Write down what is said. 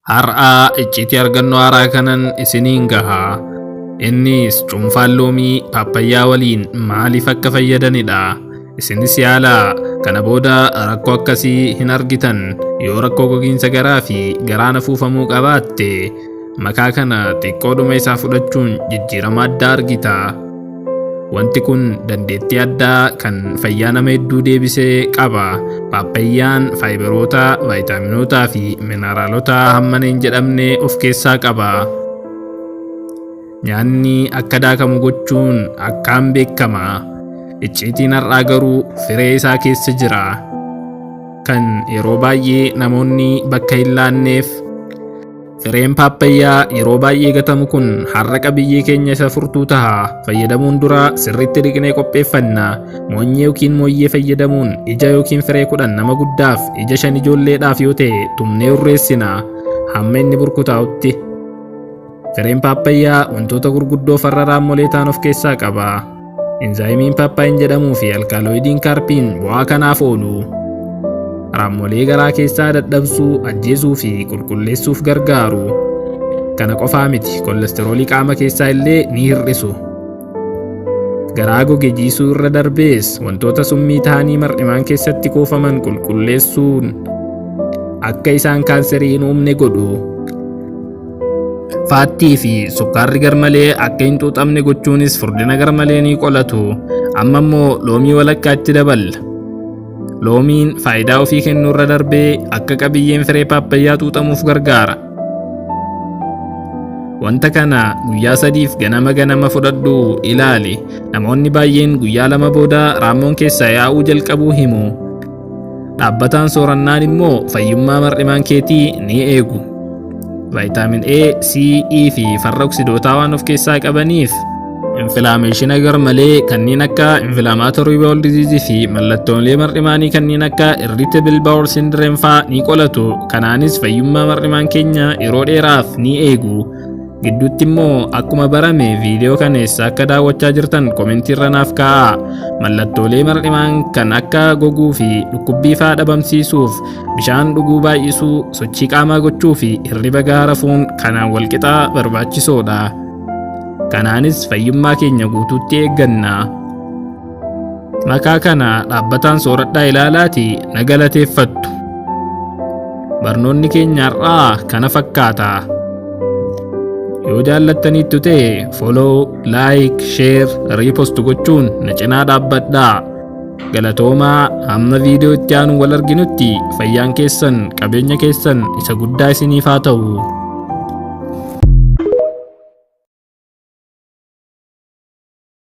Har'aa icciitii argannoo haaraa kanan isiniin gahaa. Innis cuunfaan loomii paappaayyaa waliin maaliif akka fayyadanidha. Isinis yaalaa kana booda rakkoo akkasii hin argitan. Yoo rakkoo gogiinsa garaa fi garaan afuufamuu qabaatte makaa kana xiqqoodhuma isaa fudhachuun jijjiirama addaa argita. Wanti kun dandeettii addaa kan fayyaa nama hedduu deebisee qaba. Paappaayyaan faayibaroota, vaayitaaminootaa fi mineraalota hammana hin jedhamne of keessaa qaba. Nyaanni akka daakamu gochuun akkaan beekama. Icciitiin har'aa garuu firee isaa keessa jira. Kan yeroo baay'ee namoonni bakka hin laanneef. Fireen paappaayyaa yeroo baay'ee gatamu kun har'a qabiyyee keenya isa furtuu ta'a. Fayyadamuun dura sirriitti dhiqnee qopheeffanna. Moonyee yookiin mooyyee fayyadamuun ija yookiin firee 10 nama guddaaf ija 5 ijoolleedhaaf yoo ta'e tumnee urreessina hamma inni burkutaa'utti. Fireen paappaayyaa wantoota gurguddoo farra raammolee ta'an of keessaa qaba. Inzaayimiin paappaayin jedhamuu fi alkaaloidiin kaarpiin bu'aa kanaaf oolu. Raammolee garaa keessaa dadhabsuu, ajjeesuu fi qulqulleessuuf gargaaru. Kana qofaa miti, kolesteroolii qaama keessaa illee ni hir'isu. Garaa goge jiisuu irra darbees wantoota summii ta'anii mar'imaan keessatti kuufaman qulqulleessuun akka isaan kaanserii hin uumne godhu. Faattii fi sukkaarri garmalee akka hin xuuxamne gochuunis furdina garmalee ni qolatu. Amma immoo loomii walakkaatti daballa. Loomiin faayidaa ofii kennuu irra darbee akka qabiyyeen firee paappaayyaa xuuxamuuf gargaara. Wanta kana guyyaa 3 ganama fudhadhu ilaali. Namoonni baay'een guyyaa 2 booda raammoon keessaa yaa'uu jalqabuu himu. Dhaabbataan soorannaan immoo fayyummaa mar'imaan keetii ni eegu. Vaayitaamin A, C, E fi farra oksidootaa waan of keessaa qabaniif infilaameeshina garmalee kanneen akka inflaamatorii bowel disease fi mallattoolee mar'imaanii kanneen akka irritable bowel syndrome fa'aa ni qolatu. Kanaanis fayyummaa mar'imaan keenya yeroo dheeraaf ni eegu. Gidduutti immoo akkuma barame viidiyoo kana eessa akka daawwachaa jirtan komentii irra naaf kaa'aa. Mallattoolee mar'imaan kan akka goguu fi dhukkubbii fa'aa dhabamsiisuuf bishaan dhuguu baay'isuu, sochii qaamaa gochuu fi hirriba gahaa rafuun kanaan walqixaa barbaachisoodha. Kanaanis fayyummaa keenya guutuutti eegganna. Makaa kana dhaabbataan sooradhaa ilaalaati na galateeffattu. Barnoonni keenya har'aa kana fakkaata. Yoo jaallattaniittu ta'e follow, like, share, repost gochuun na cinaa dhaabbadhaa. Galatoomaa hamma viidiyoo itti aanu wal arginutti fayyaan keessan qabeenya keessan isa guddaa isiniif haa ta'u.